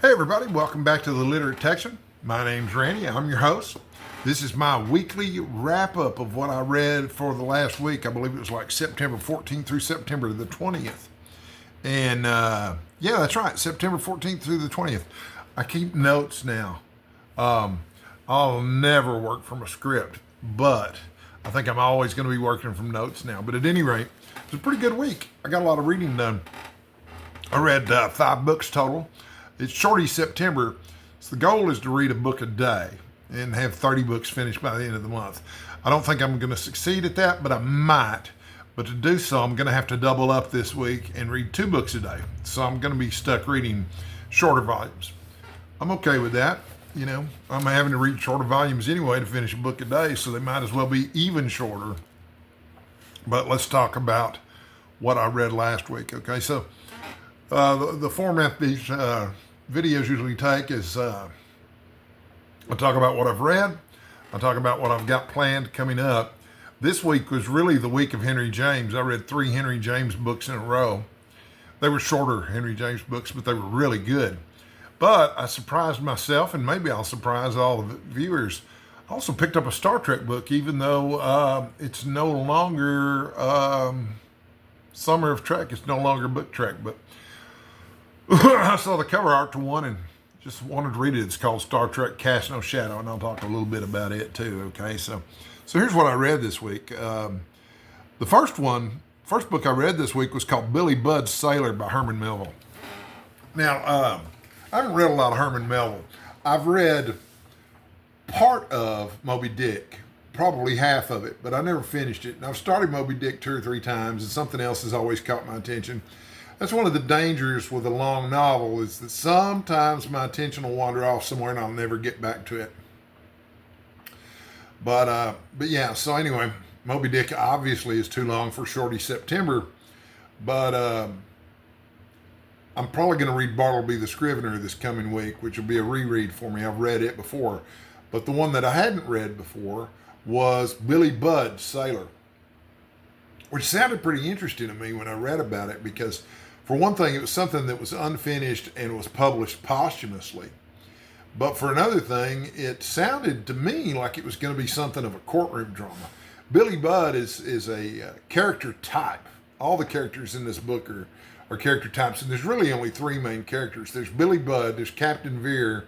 Hey everybody, welcome back to the Literate Texan. My name's Randy, I'm your host. This is my weekly wrap up of what I read for the last week. I believe it was like September 14th through September the 20th. And yeah, that's right, September 14th through the 20th. I keep notes now. I'll never work from a script, but I think I'm always going to be working from notes now. But at any rate, it's a pretty good week. I got a lot of reading done. I read 5 books total. It's shorty September, so the goal is to read a book a day and have 30 books finished by the end of the month. I don't think I'm going to succeed at that, but I might. But to do so, I'm going to have to double up this week and read 2 books a day. So I'm going to be stuck reading shorter volumes. I'm okay with that. You know, I'm having to read shorter volumes anyway to finish a book a day, so they might as well be even shorter. But let's talk about what I read last week, okay? So the format these videos usually take is I talk about what I've read, I talk about what I've got planned coming up. This week was really the week of Henry James. I read 3 Henry James books in a row. They were shorter Henry James books, but they were really good. But I surprised myself, and maybe I'll surprise all the viewers. I also picked up a Star Trek book, even though it's no longer Summer of Trek. It's no longer Book Trek, but I saw the cover art to one and just wanted to read it. It's called Star Trek Cast No Shadow, and I'll talk a little bit about it too, okay? So here's what I read this week. The first book I read this week was called Billy Budd's Sailor by Herman Melville. Now, I haven't read a lot of Herman Melville. I've read part of Moby Dick, probably half of it, but I never finished it. And I've started Moby Dick 2 or 3 times, and something else has always caught my attention. That's one of the dangers with a long novel, is that sometimes my attention will wander off somewhere and I'll never get back to it. But yeah, so anyway, Moby Dick obviously is too long for shorty September, but I'm probably going to read Bartleby the Scrivener this coming week, which will be a reread for me. I've read it before. But the one that I hadn't read before was Billy Budd, Sailor, which sounded pretty interesting to me when I read about it because, for one thing, it was something that was unfinished and was published posthumously. But for another thing, it sounded to me like it was going to be something of a courtroom drama. Billy Budd is a character type. All the characters in this book are character types, and there's really only 3 main characters. There's Billy Budd, there's Captain Vere,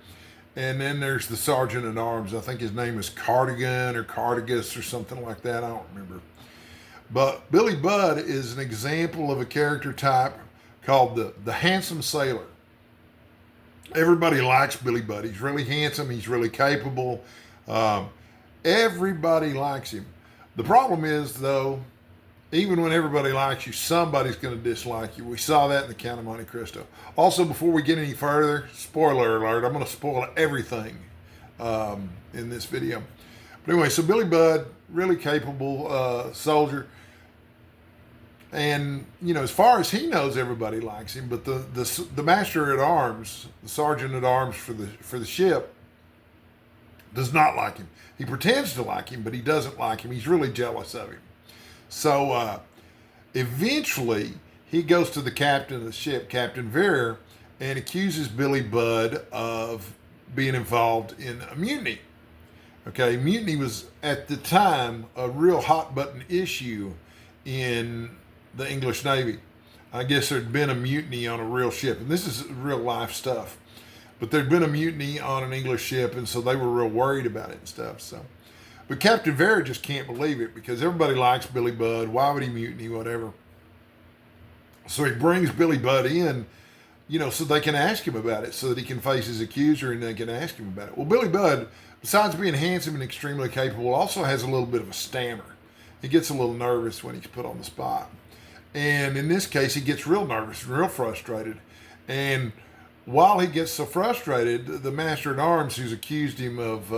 and then there's the Sergeant at Arms. I think his name is Cardigan or Cardigus or something like that. I don't remember. But Billy Budd is an example of a character type called the handsome sailor. Everybody likes Billy Budd. He's really handsome. He's really capable. Everybody likes him. The problem is, though, even when everybody likes you, somebody's going to dislike you. We saw that in the Count of Monte Cristo. Also, before we get any further, spoiler alert, I'm going to spoil everything in this video. But anyway, so Billy Budd, really capable soldier. And, you know, as far as he knows, everybody likes him. But the master at arms, the sergeant at arms for the ship, does not like him. He pretends to like him, but he doesn't like him. He's really jealous of him. So eventually, he goes to the captain of the ship, Captain Vere, and accuses Billy Budd of being involved in a mutiny. Okay, mutiny was, at the time, a real hot-button issue in the English Navy. I guess there'd been a mutiny on a real ship, and this is real life stuff. But there'd been a mutiny on an English ship, and so they were real worried about it and stuff. But Captain Vere just can't believe it because everybody likes Billy Budd. Why would he mutiny, whatever? So he brings Billy Budd in, you know, so they can ask him about it, so that he can face his accuser and they can ask him about it. Well, Billy Budd, besides being handsome and extremely capable, also has a little bit of a stammer. He gets a little nervous when he's put on the spot. And in this case, he gets real nervous and real frustrated. And while he gets so frustrated, the master at arms who's accused him of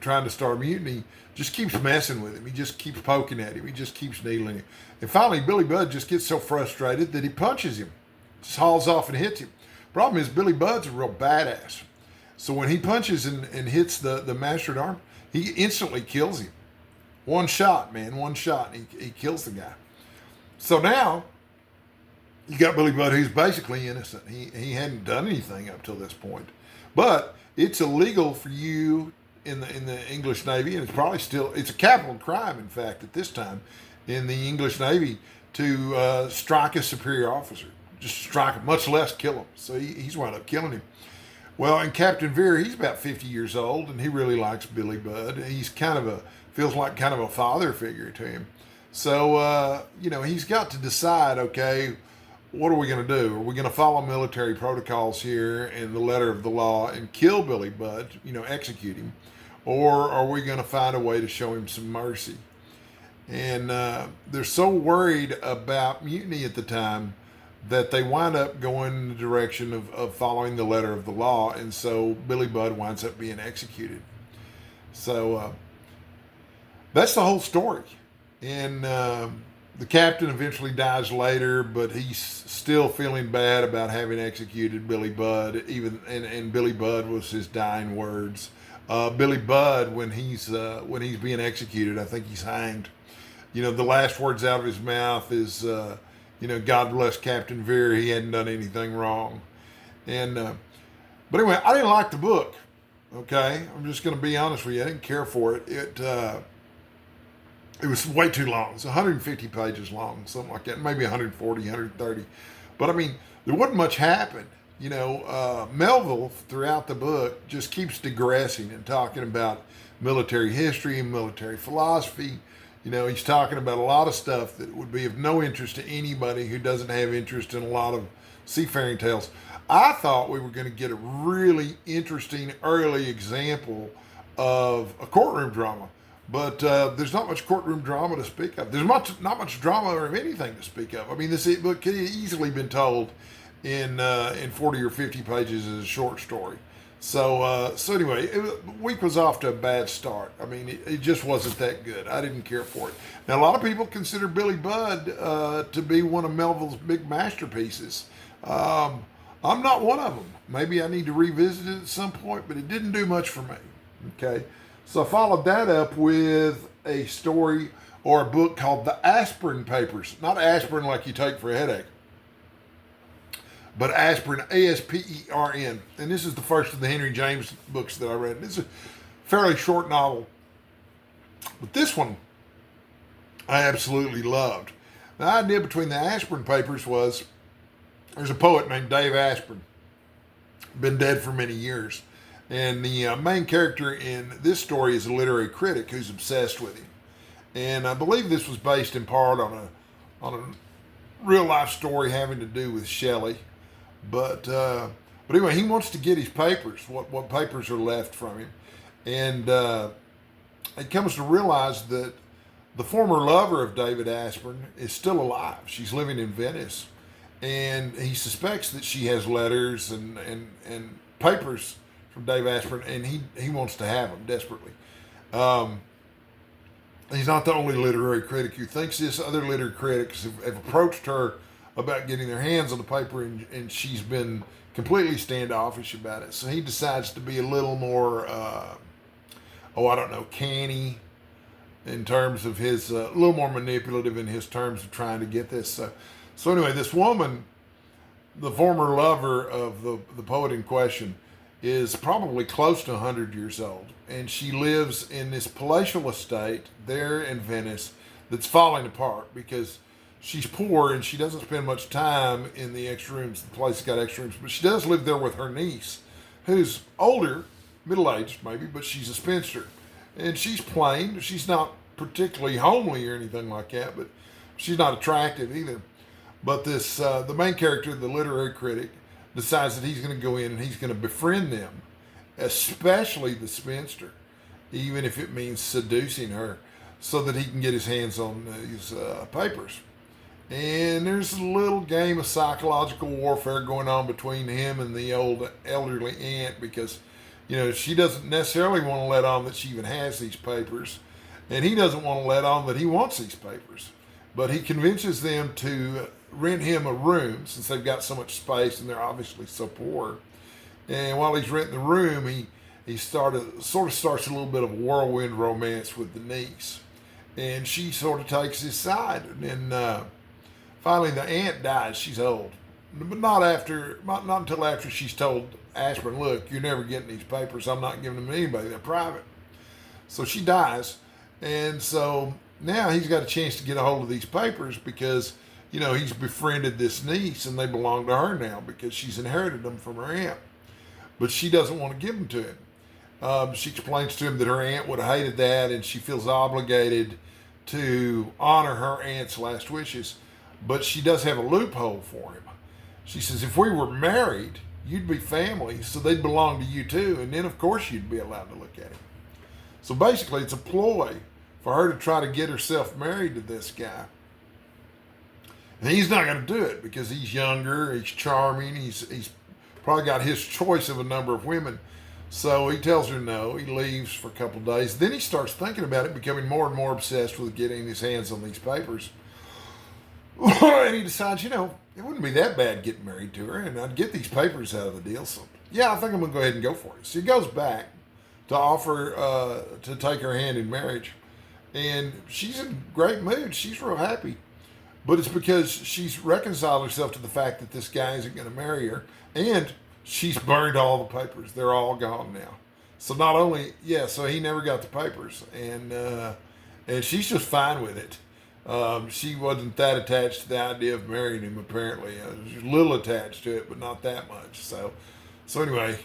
trying to start a mutiny just keeps messing with him. He just keeps poking at him. He just keeps needling him. And finally, Billy Budd just gets so frustrated that he punches him. Just hauls off and hits him. Problem is, Billy Budd's a real badass. So when he punches and hits the master at arms, he instantly kills him. One shot, man, one shot, and he kills the guy. So now You got Billy Budd, who's basically innocent. He hadn't done anything up till this point, but it's illegal for you in the English Navy, and it's a capital crime, in fact, at this time in the English Navy to strike a superior officer, just strike him, much less kill him. So he's wound up killing him. Well, and Captain Veer, he's about 50 years old, and he really likes Billy Budd. He's feels like kind of a father figure to him. So, he's got to decide, okay, what are we going to do? Are we going to follow military protocols here and the letter of the law and kill Billy Budd, execute him? Or are we going to find a way to show him some mercy? And they're so worried about mutiny at the time that they wind up going in the direction of following the letter of the law. And so Billy Budd winds up being executed. So that's the whole story. And the captain eventually dies later, but he's still feeling bad about having executed Billy Budd. And Billy Budd was his dying words. Billy Budd, when he's being executed, I think he's hanged. The last words out of his mouth is, God bless Captain Veer. He hadn't done anything wrong. And but anyway, I didn't like the book. Okay, I'm just going to be honest with you. I didn't care for it. It was way too long. It's 150 pages long, something like that. Maybe 140, 130. But I mean, there wasn't much happen. Melville throughout the book just keeps digressing and talking about military history and military philosophy. He's talking about a lot of stuff that would be of no interest to anybody who doesn't have interest in a lot of seafaring tales. I thought we were going to get a really interesting early example of a courtroom drama, but there's not much courtroom drama to speak of. There's not much drama or anything to speak of. I mean, this book could have easily been told in 40 or 50 pages as a short story. So anyway, the week was off to a bad start. I mean, it just wasn't that good. I didn't care for it. Now, a lot of people consider Billy Budd to be one of Melville's big masterpieces. I'm not one of them. Maybe I need to revisit it at some point, but it didn't do much for me. Okay, so I followed that up with a story or a book called The Aspirin Papers. Not aspirin like you take for a headache, but aspirin, Aspern. And this is the first of the Henry James books that I read. It's a fairly short novel, but this one I absolutely loved. The idea between the Aspirin Papers was there's a poet named Dave Aspirin, been dead for many years. And the main character in this story is a literary critic who's obsessed with him. And I believe this was based in part on a real life story having to do with Shelley. But anyway, he wants to get his papers, what papers are left from him. And he comes to realize that the former lover of David Aspirin is still alive. She's living in Venice. And he suspects that she has letters and papers from Dave Aspirin, and he wants to have them desperately. He's not the only literary critic who thinks this. Other literary critics have approached her about getting their hands on the paper, and she's been completely standoffish about it. So he decides to be a little more, canny in terms of his, a little more manipulative in his terms of trying to get this. So anyway, this woman, the former lover of the poet in question, is probably close to 100 years old. And she lives in this palatial estate there in Venice that's falling apart because she's poor and she doesn't spend much time in the extra rooms. The place has got extra rooms. But she does live there with her niece, who's older, middle-aged maybe, but she's a spinster. And she's plain. She's not particularly homely or anything like that, but she's not attractive either. But this, the main character, the literary critic, decides that he's going to go in and he's going to befriend them, especially the spinster, even if it means seducing her, so that he can get his hands on these papers. And there's a little game of psychological warfare going on between him and the old elderly aunt because, she doesn't necessarily want to let on that she even has these papers, and he doesn't want to let on that he wants these papers. But he convinces them to rent him a room since they've got so much space and they're obviously so poor. And while he's renting the room, he sort of starts a little bit of a whirlwind romance with the niece. And she sort of takes his side. And Finally, the aunt dies. She's old, but not until after she's told Ashburn, "Look, you're never getting these papers. I'm not giving them to anybody. They're private." So she dies, and so now he's got a chance to get a hold of these papers because he's befriended this niece, and they belong to her now because she's inherited them from her aunt. But she doesn't want to give them to him. She explains to him that her aunt would have hated that, and she feels obligated to honor her aunt's last wishes. But she does have a loophole for him. She says, if we were married, you'd be family, so they'd belong to you too, and then of course you'd be allowed to look at him. So basically, it's a ploy for her to try to get herself married to this guy. And he's not going to do it because he's younger, he's charming, he's probably got his choice of a number of women. So he tells her no. He leaves for a couple of days. Then he starts thinking about it, becoming more and more obsessed with getting his hands on these papers. And he decides, it wouldn't be that bad getting married to her, and I'd get these papers out of the deal. So, yeah, I think I'm going to go ahead and go for it. So he goes back to offer to take her hand in marriage. And she's in great mood. She's real happy. But it's because she's reconciled herself to the fact that this guy isn't going to marry her. And she's burned all the papers. They're all gone now. So not only, so he never got the papers. And she's just fine with it. She wasn't that attached to the idea of marrying him, apparently. She was a little attached to it, but not that much. So anyway,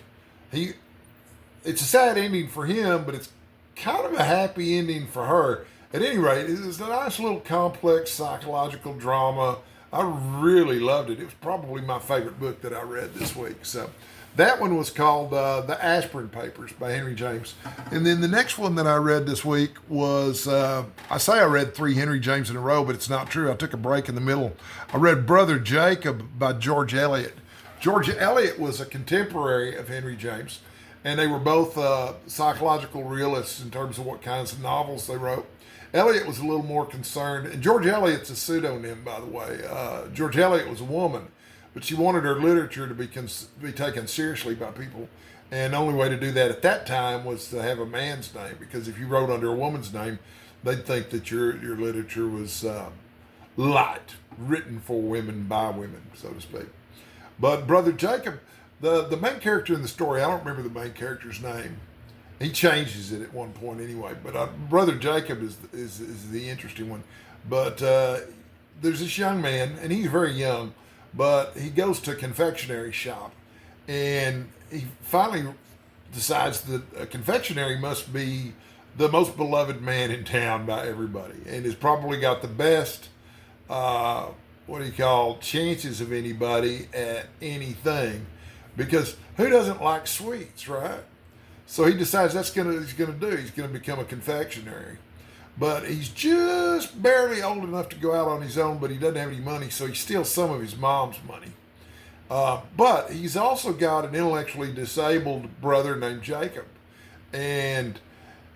it's a sad ending for him, but it's kind of a happy ending for her. At any rate, it's a nice little complex psychological drama. I really loved it. It was probably my favorite book that I read this week. So that one was called The Ashburn Papers by Henry James. And then the next one that I read this week was, I say I read 3 Henry James in a row, but it's not true. I took a break in the middle. I read Brother Jacob by George Eliot. George Eliot was a contemporary of Henry James, and they were both psychological realists in terms of what kinds of novels they wrote. Eliot was a little more concerned, and George Eliot's a pseudonym, by the way. George Eliot was a woman, but she wanted her literature to be taken seriously by people, and the only way to do that at that time was to have a man's name, because if you wrote under a woman's name, they'd think that your literature was light, written for women by women, so to speak. But Brother Jacob, the main character in the story, I don't remember the main character's name. He changes it at one point anyway. But Brother Jacob is the interesting one. But there's this young man, and he's very young, but he goes to a confectionery shop. And he finally decides that a confectionery must be the most beloved man in town by everybody. And has probably got the best, chances of anybody at anything. Because who doesn't like sweets, right? So he decides that's what he's going to do. He's going to become a confectionery. But he's just barely old enough to go out on his own, but he doesn't have any money, so he steals some of his mom's money. But he's also got an intellectually disabled brother named Jacob. And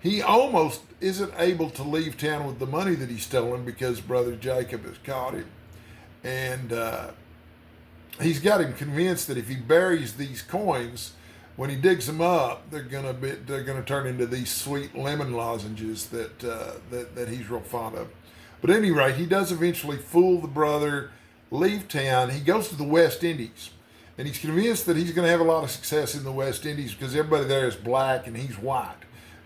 he almost isn't able to leave town with the money that he's stolen because Brother Jacob has caught him. And he's got him convinced that if he buries these coins, when he digs them up, they're gonna turn into these sweet lemon lozenges that he's real fond of. But at any rate, he does eventually fool the brother, leave town. He goes to the West Indies, and he's convinced that he's going to have a lot of success in the West Indies because everybody there is black and he's white.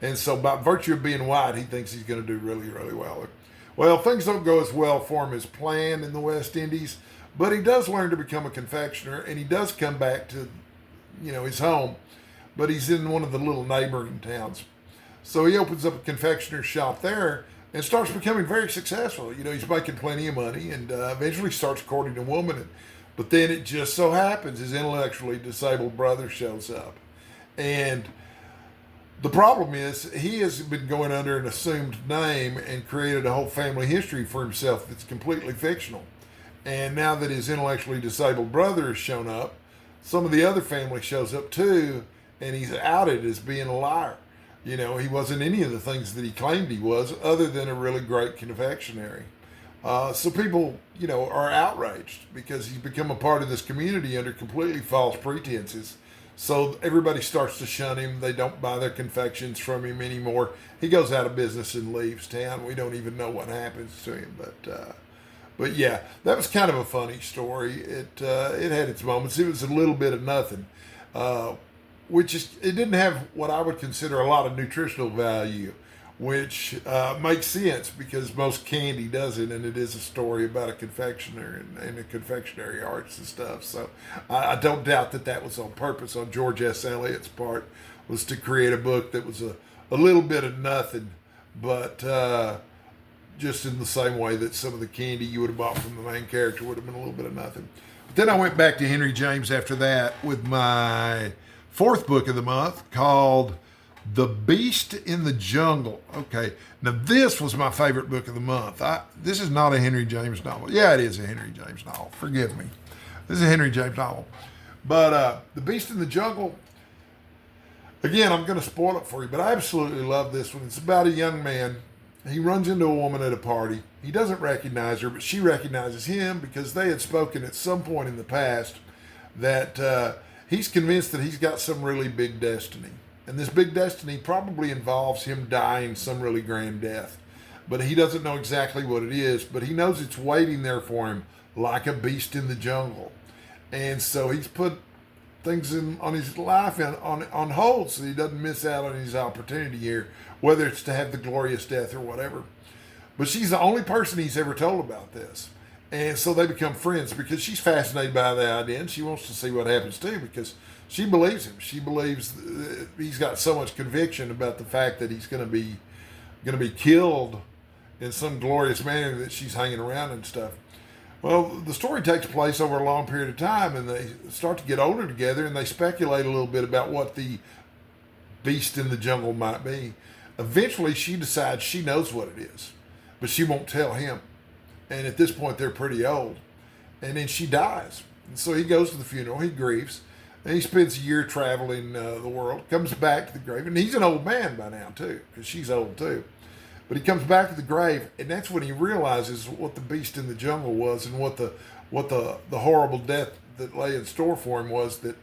And so by virtue of being white, he thinks he's going to do really, really well. Well, things don't go as well for him as planned in the West Indies, but he does learn to become a confectioner, and he does come back to his home, but he's in one of the little neighboring towns. So he opens up a confectioner's shop there and starts becoming very successful. He's making plenty of money, and eventually starts courting a woman. But then it just so happens his intellectually disabled brother shows up. And the problem is he has been going under an assumed name and created a whole family history for himself that's completely fictional. And now that his intellectually disabled brother has shown up, some of the other family shows up too, and he's outed as being a liar. He wasn't any of the things that he claimed he was, other than a really great confectionery. So people, are outraged because he's become a part of this community under completely false pretenses. So everybody starts to shun him. They don't buy their confections from him anymore. He goes out of business and leaves town. We don't even know what happens to him, But yeah, that was kind of a funny story. It had its moments. It was a little bit of nothing, uh, which is it didn't have what I would consider a lot of nutritional value, which makes sense because most candy doesn't, and it is a story about a confectioner and a confectionery arts and stuff. So I don't doubt that that was on purpose on George S. Eliot's part, was to create a book that was a little bit of nothing, but just in the same way that some of the candy you would have bought from the main character would have been a little bit of nothing. But then I went back to Henry James after that with my fourth book of the month called The Beast in the Jungle. Okay, now this was my favorite book of the month. This is not a Henry James novel. Yeah, it is a Henry James novel. Forgive me. This is a Henry James novel. But The Beast in the Jungle, again, I'm going to spoil it for you, but I absolutely love this one. It's about a young man. He runs into a woman at a party. He doesn't recognize her, but she recognizes him because they had spoken at some point in the past that he's convinced that he's got some really big destiny. And this big destiny probably involves him dying some really grand death. But he doesn't know exactly what it is, but he knows it's waiting there for him like a beast in the jungle. And so he's put things on his life on hold so he doesn't miss out on his opportunity here, whether it's to have the glorious death or whatever. But she's the only person he's ever told about this. And so they become friends because she's fascinated by the idea and she wants to see what happens too because she believes him. She believes he's got so much conviction about the fact that he's going to be killed in some glorious manner that she's hanging around and stuff. Well, the story takes place over a long period of time, and they start to get older together, and they speculate a little bit about what the beast in the jungle might be. Eventually, she decides she knows what it is, but she won't tell him. And at this point, they're pretty old. And then she dies. And so he goes to the funeral, he grieves, and he spends a year traveling the world, comes back to the grave, and he's an old man by now, too, because she's old, too. But he comes back to the grave, and that's when he realizes what the beast in the jungle was and what the horrible death that lay in store for him was, that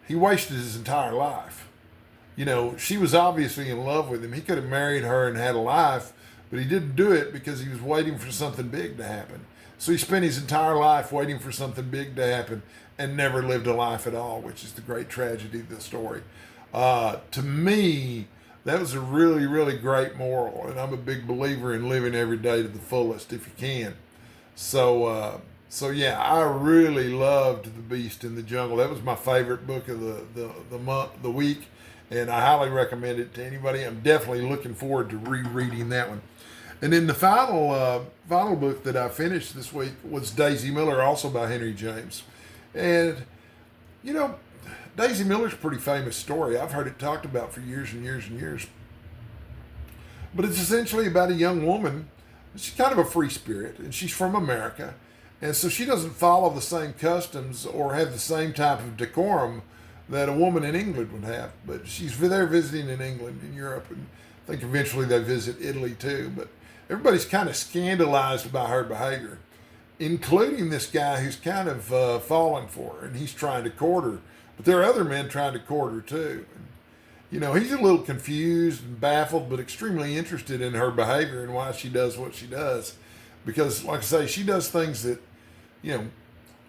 he wasted his entire life. You know, she was obviously in love with him. He could have married her and had a life, but he didn't do it because he was waiting for something big to happen. So he spent his entire life waiting for something big to happen and never lived a life at all, which is the great tragedy of the story. To me, that was a really, really great moral, and I'm a big believer in living every day to the fullest if you can. So yeah, I really loved The Beast in the Jungle. That was my favorite book of the month, the week, and I highly recommend it to anybody. I'm definitely looking forward to rereading that one. And then the final book that I finished this week was Daisy Miller, also by Henry James. And, you know, Daisy Miller's a pretty famous story. I've heard it talked about for years and years and years. But it's essentially about a young woman. She's kind of a free spirit, and she's from America. And so she doesn't follow the same customs or have the same type of decorum that a woman in England would have. But she's there visiting in England and Europe, and I think eventually they visit Italy too. But everybody's kind of scandalized by her behavior, including this guy who's kind of fallen for her, and he's trying to court her. But there are other men trying to court her too. And, you know, he's a little confused and baffled, but extremely interested in her behavior and why she does what she does. Because, like I say, she does things that, you know,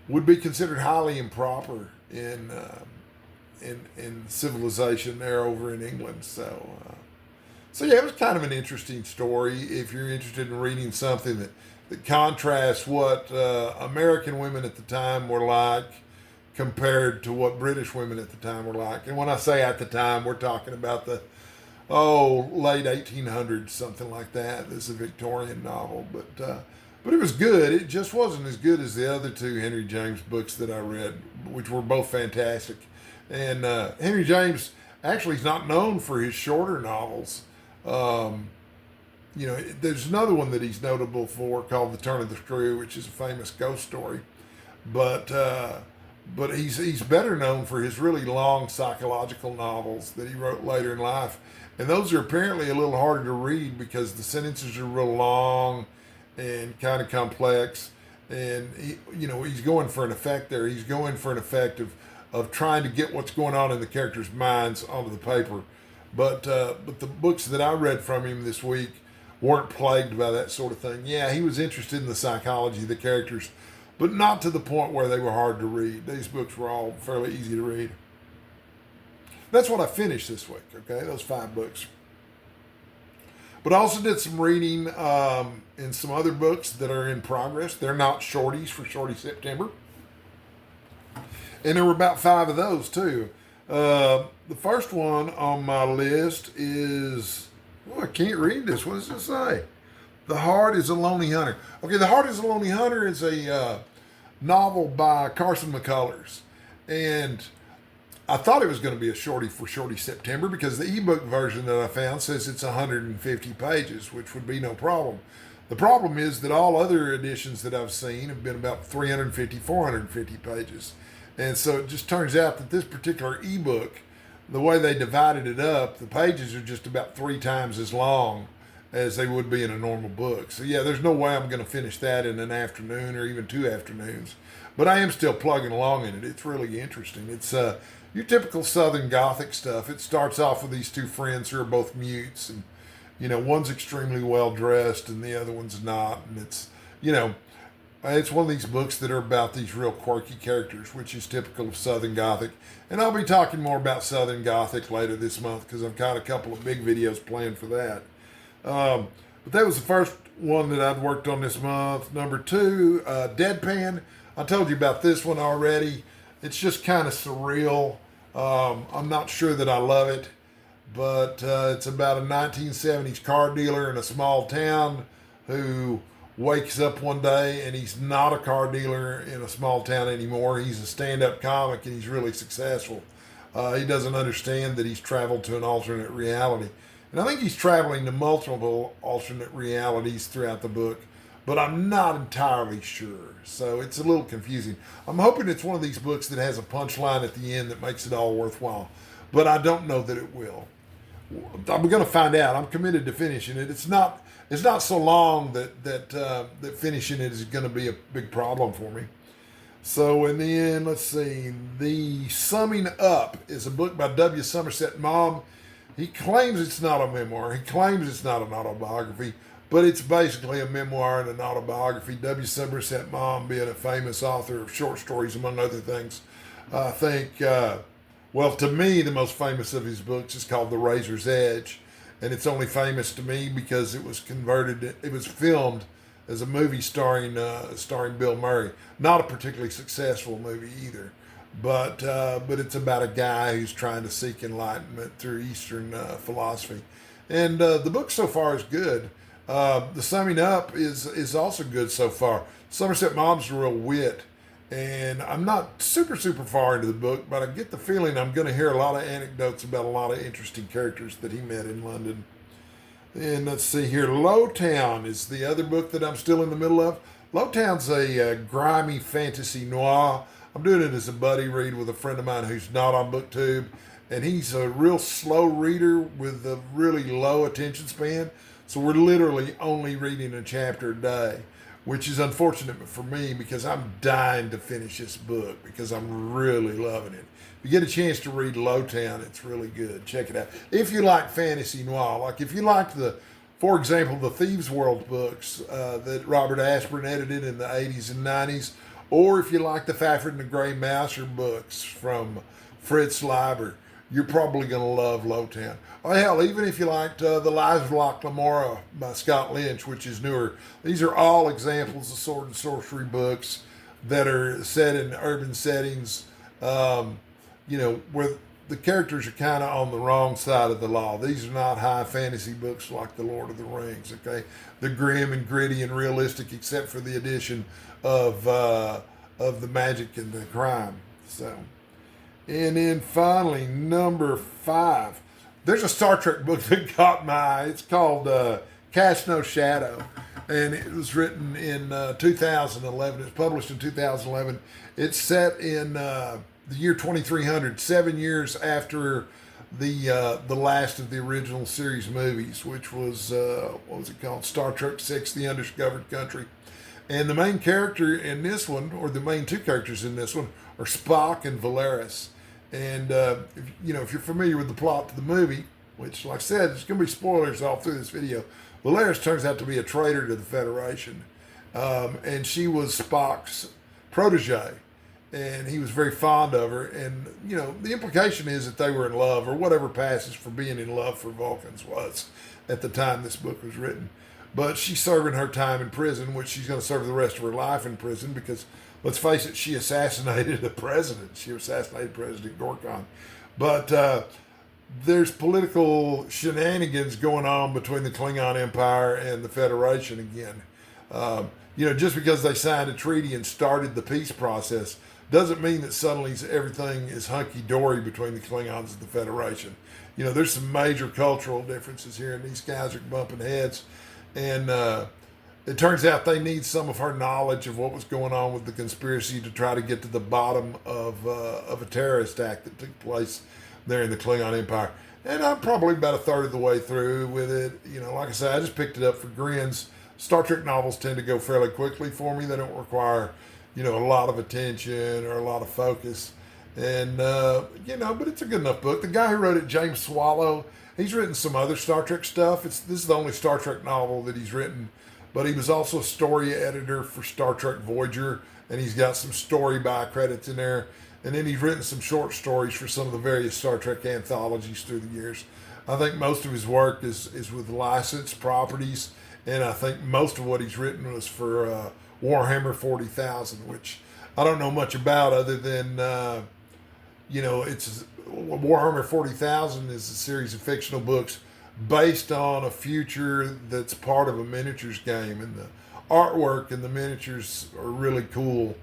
would be considered highly improper in civilization there over in England. So yeah, it was kind of an interesting story if you're interested in reading something that contrasts what American women at the time were like compared to what British women at the time were like. And when I say at the time, we're talking about the late 1800s, something like that. This is a Victorian novel, but it was good. It just wasn't as good as the other two Henry James books that I read, which were both fantastic. And Henry James actually is not known for his shorter novels. You know, there's another one that he's notable for called The Turn of the Screw, which is a famous ghost story. But he's better known for his really long psychological novels that he wrote later in life. And those are apparently a little harder to read because the sentences are real long and kind of complex. And, he's going for an effect there. He's going for an effect of trying to get what's going on in the characters' minds onto the paper. But the books that I read from him this week weren't plagued by that sort of thing. Yeah, he was interested in the psychology of the characters, but not to the point where they were hard to read. These books were all fairly easy to read. That's what I finished this week, okay? Those 5 books. But I also did some reading in some other books that are in progress. They're not shorties for Shorty September. And there were about 5 of those, too. The first one on my list is... Oh, I can't read this. What does it say? The Heart is a Lonely Hunter. Okay, The Heart is a Lonely Hunter is a novel by Carson McCullers. And I thought it was going to be a shorty for Shorty September because the ebook version that I found says it's 150 pages, which would be no problem. The problem is that all other editions that I've seen have been about 350, 450 pages. And so it just turns out that this particular ebook, the way they divided it up, the pages are just about 3 times as long as they would be in a normal book. So yeah, there's no way I'm going to finish that in an afternoon or even 2 afternoons. But I am still plugging along in it. It's really interesting. It's your typical Southern Gothic stuff. It starts off with these 2 friends who are both mutes, and one's extremely well dressed and the other one's not. And it's it's one of these books that are about these real quirky characters, which is typical of Southern Gothic. And I'll be talking more about Southern Gothic later this month because I've got a couple of big videos planned for that. But that was the first one that I'd worked on this month. Number 2, Deadpan. I told you about this one already. It's just kind of surreal. I'm not sure that I love it, but it's about a 1970s car dealer in a small town who wakes up one day and he's not a car dealer in a small town anymore. He's a stand-up comic and he's really successful. He doesn't understand that he's traveled to an alternate reality. And I think he's traveling to multiple alternate realities throughout the book, but I'm not entirely sure. So it's a little confusing. I'm hoping it's one of these books that has a punchline at the end that makes it all worthwhile, but I don't know that it will. I'm going to find out. I'm committed to finishing it. It's not so long that finishing it is going to be a big problem for me. So in the end, let's see. The Summing Up is a book by W. Somerset Maugham. He claims it's not a memoir. He claims it's not an autobiography, but it's basically a memoir and an autobiography. W. Somerset Maugham being a famous author of short stories, among other things. I think, to me, the most famous of his books is called The Razor's Edge. And it's only famous to me because it was filmed as a movie starring Bill Murray. Not a particularly successful movie either. But it's about a guy who's trying to seek enlightenment through Eastern philosophy. And the book so far is good. The Summing Up is also good so far. Somerset Maugham's a real wit. And I'm not super far into the book, but I get the feeling I'm going to hear a lot of anecdotes about a lot of interesting characters that he met in London. And let's see here. Lowtown is the other book that I'm still in the middle of. Lowtown's a grimy fantasy noir. I'm doing it as a buddy read with a friend of mine who's not on BookTube. And he's a real slow reader with a really low attention span. So we're literally only reading a chapter a day, which is unfortunate for me because I'm dying to finish this book because I'm really loving it. If you get a chance to read Lowtown, it's really good. Check it out. If you like fantasy noir, like if you like for example, the Thieves' World books that Robert Ashburn edited in the 80s and 90s, or if you like the Fafhrd and the Grey Mouser books from Fritz Leiber, you're probably going to love Lowtown. Oh, hell, even if you liked The Lives of Locke Lamora by Scott Lynch, which is newer, these are all examples of sword and sorcery books that are set in urban settings, where the characters are kind of on the wrong side of the law. These are not high fantasy books like The Lord of the Rings, okay? They're grim and gritty and realistic except for the addition of the magic and the crime. So, and then finally, number 5. There's a Star Trek book that caught my eye. It's called Cast No Shadow, and it was written in 2011. It was published in 2011. It's set in the year 2300, 7 years after the last of the original series movies, which was, what was it called? Star Trek VI, The Undiscovered Country. And the main character in this one, or the main 2 characters in this one, are Spock and Valeris. And, if you're familiar with the plot to the movie, which, like I said, there's going to be spoilers all through this video, Valeris turns out to be a traitor to the Federation, and she was Spock's protege, and he was very fond of her. And the implication is that they were in love, or whatever passes for being in love for Vulcans was at the time this book was written. But she's serving her time in prison, which she's going to serve the rest of her life in prison because, let's face it, she assassinated a president. She assassinated President Gorkon. But there's political shenanigans going on between the Klingon Empire and the Federation again. Just because they signed a treaty and started the peace process doesn't mean that suddenly everything is hunky-dory between the Klingons and the Federation. There's some major cultural differences here, and these guys are bumping heads. And it turns out they need some of her knowledge of what was going on with the conspiracy to try to get to the bottom of a terrorist act that took place there in the Klingon Empire. And I'm probably about a third of the way through with it. Like I said, I just picked it up for grins. Star Trek novels tend to go fairly quickly for me. They don't require, a lot of attention or a lot of focus. And, but it's a good enough book. The guy who wrote it, James Swallow, he's written some other Star Trek stuff. This is the only Star Trek novel that he's written. But he was also a story editor for Star Trek Voyager, and he's got some story by credits in there. And then he's written some short stories for some of the various Star Trek anthologies through the years. I think most of his work is with licensed properties, and I think most of what he's written was for Warhammer 40,000, which I don't know much about other than, it's Warhammer 40,000 is a series of fictional books based on a future that's part of a miniatures game, and the artwork and the miniatures are really cool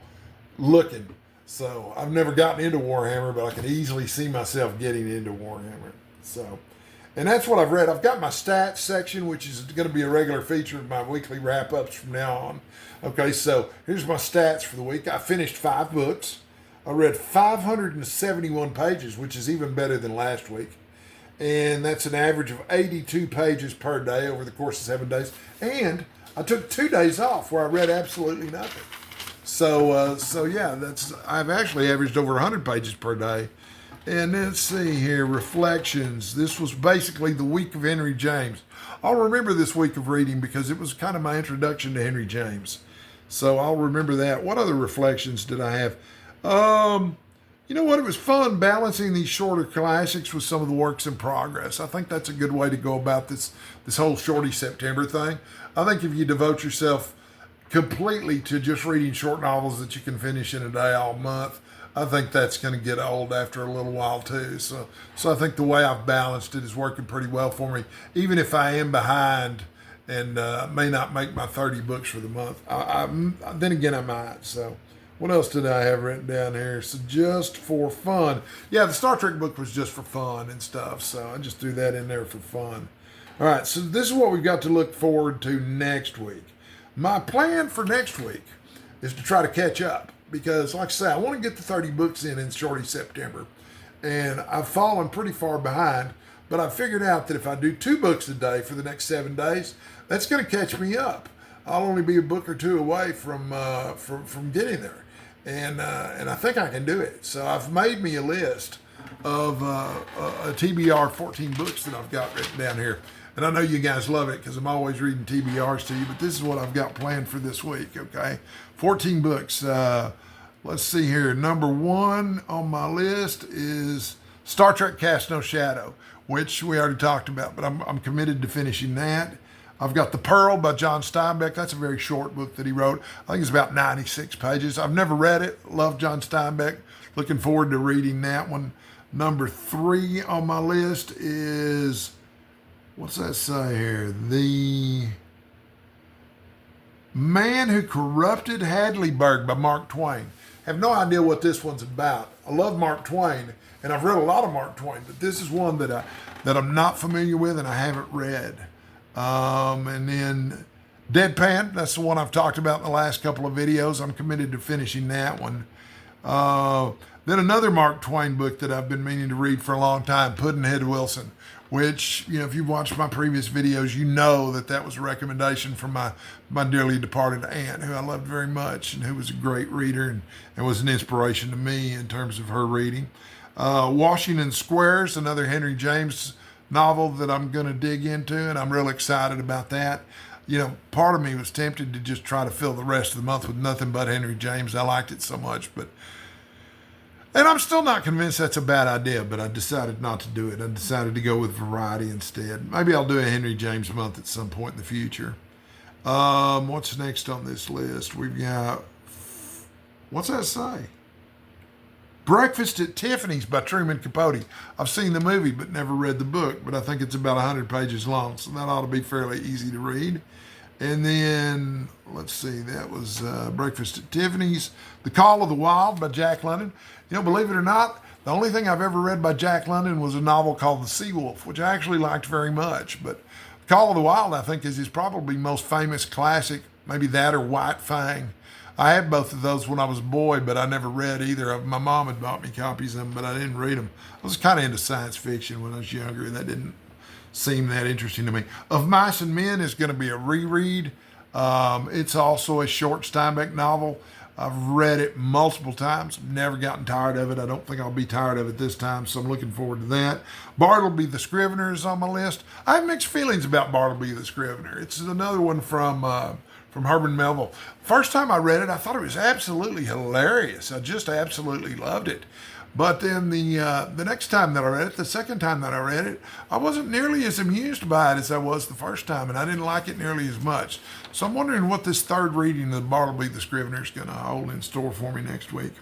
looking. So I've never gotten into Warhammer, but I can easily see myself getting into Warhammer. So, and that's what I've read. I've got my stats section, which is going to be a regular feature of my weekly wrap-ups from now on. Okay, so here's my stats for the week. I finished 5 books. I read 571 pages, which is even better than last week. And that's an average of 82 pages per day over the course of 7 days. And I took 2 days off where I read absolutely nothing. So yeah, I've actually averaged over 100 pages per day. And let's see here, reflections. This was basically the week of Henry James. I'll remember this week of reading because it was kind of my introduction to Henry James. So I'll remember that. What other reflections did I have? You know what? It was fun balancing these shorter classics with some of the works in progress. I think that's a good way to go about this whole Shorty September thing. I think if you devote yourself completely to just reading short novels that you can finish in a day all month, I think that's going to get old after a little while too. So I think the way I've balanced it is working pretty well for me, even if I am behind and may not make my 30 books for the month. Then again, I might. So what else did I have written down here? So just for fun. Yeah, the Star Trek book was just for fun and stuff. So I just threw that in there for fun. All right, so this is what we've got to look forward to next week. My plan for next week is to try to catch up because, like I say, I want to get the 30 books in Shorty September. And I've fallen pretty far behind, but I figured out that if I do 2 books a day for the next 7 days, that's going to catch me up. I'll only be a book or 2 away from getting there. And I think I can do it. So I've made me a list of a TBR 14 books that I've got written down here. And I know you guys love it because I'm always reading TBRs to you, but this is what I've got planned for this week, okay? 14 books. Let's see here. Number 1 on my list is Star Trek Cast No Shadow, which we already talked about, but I'm committed to finishing that. I've got The Pearl by John Steinbeck. That's a very short book that he wrote. I think it's about 96 pages. I've never read it. Love John Steinbeck. Looking forward to reading that one. Number 3 on my list is, what's that say here? The Man Who Corrupted Hadleyburg by Mark Twain. Have no idea what this one's about. I love Mark Twain, and I've read a lot of Mark Twain, but this is one that I'm not familiar with and I haven't read. And then Deadpan, that's the one I've talked about in the last couple of videos. I'm committed to finishing that one. Then another Mark Twain book that I've been meaning to read for a long time, Pudd'nhead Wilson, which, if you've watched my previous videos, you know that was a recommendation from my dearly departed aunt, who I loved very much and who was a great reader and was an inspiration to me in terms of her reading. Washington Squares, another Henry James novel that I'm going to dig into, and I'm real excited about that. You know, part of me was tempted to just try to fill the rest of the month with nothing but Henry James. I liked it so much, and I'm still not convinced that's a bad idea, but I decided not to do it. I decided to go with variety instead. Maybe I'll do a Henry James month at some point in the future. What's next on this list? We've got, what's that say? Breakfast at Tiffany's by Truman Capote. I've seen the movie but never read the book, but I think it's about 100 pages long, so that ought to be fairly easy to read. And then, let's see, that was Breakfast at Tiffany's. The Call of the Wild by Jack London. You know, believe it or not, the only thing I've ever read by Jack London was a novel called The Sea Wolf, which I actually liked very much. But Call of the Wild, I think, is his probably most famous classic, maybe that or White Fang. I had both of those when I was a boy, but I never read either of them. My mom had bought me copies of them, but I didn't read them. I was kind of into science fiction when I was younger, and that didn't seem that interesting to me. Of Mice and Men is going to be a reread. It's also a short Steinbeck novel. I've read it multiple times, never gotten tired of it. I don't think I'll be tired of it this time, so I'm looking forward to that. Bartleby the Scrivener is on my list. I have mixed feelings about Bartleby the Scrivener. It's another one from Herman Melville. First time I read it, I thought it was absolutely hilarious. I just absolutely loved it. But then the next time that I read it, the second time that I read it, I wasn't nearly as amused by it as I was the first time, and I didn't like it nearly as much. So I'm wondering what this third reading of Bartleby the Scrivener is going to hold in store for me next week.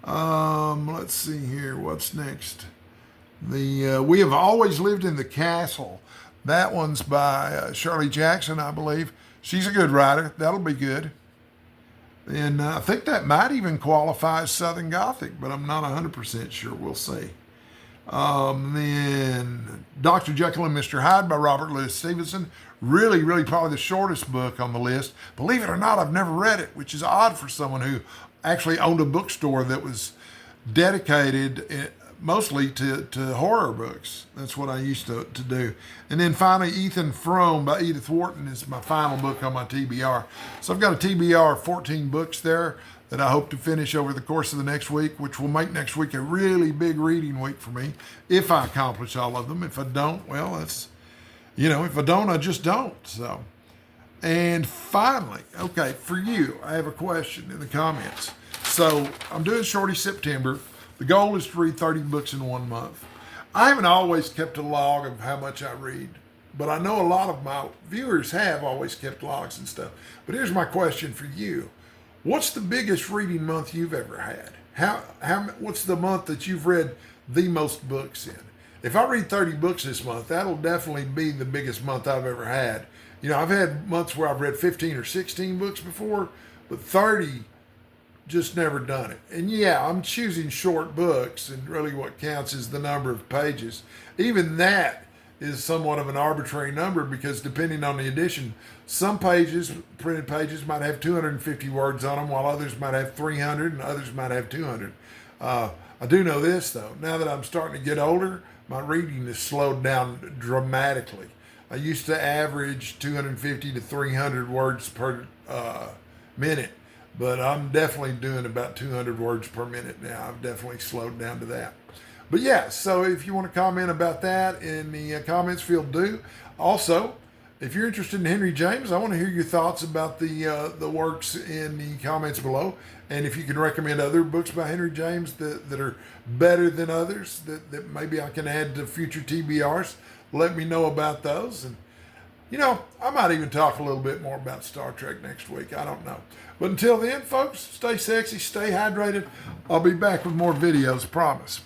Let's see here. What's next? We Have Always Lived in the Castle. That one's by Shirley Jackson, I believe. She's a good writer. That'll be good. And I think that might even qualify as Southern Gothic, but I'm not 100% sure. We'll see. Then Dr. Jekyll and Mr. Hyde by Robert Louis Stevenson. Really, really probably the shortest book on the list. Believe it or not, I've never read it, which is odd for someone who actually owned a bookstore that was dedicated mostly to horror books. That's what I used to do. And then finally, Ethan Frome by Edith Wharton is my final book on my TBR. So I've got a TBR of 14 books there that I hope to finish over the course of the next week, which will make next week a really big reading week for me if I accomplish all of them. If I don't, well, that's, if I don't, I just don't. So, and finally, okay, for you, I have a question in the comments. So I'm doing Shorty September. The goal is to read 30 books in 1 month. I haven't always kept a log of how much I read, but I know a lot of my viewers have always kept logs and stuff. But here's my question for you. What's the biggest reading month you've ever had? What's the month that you've read the most books in? If I read 30 books this month, that'll definitely be the biggest month I've ever had. I've had months where I've read 15 or 16 books before, but 30, just never done it. And yeah, I'm choosing short books, and really what counts is the number of pages. Even that is somewhat of an arbitrary number, because depending on the edition, some printed pages might have 250 words on them, while others might have 300 and others might have 200. I do know this though, now that I'm starting to get older, my reading has slowed down dramatically. I used to average 250 to 300 words per minute. But I'm definitely doing about 200 words per minute now. I've definitely slowed down to that. But yeah, so if you want to comment about that in the comments field, do. Also, if you're interested in Henry James, I want to hear your thoughts about the works in the comments below. And if you can recommend other books by Henry James that are better than others, that maybe I can add to future TBRs, let me know about those. And I might even talk a little bit more about Star Trek next week. I don't know. But until then, folks, stay sexy, stay hydrated. I'll be back with more videos, promise.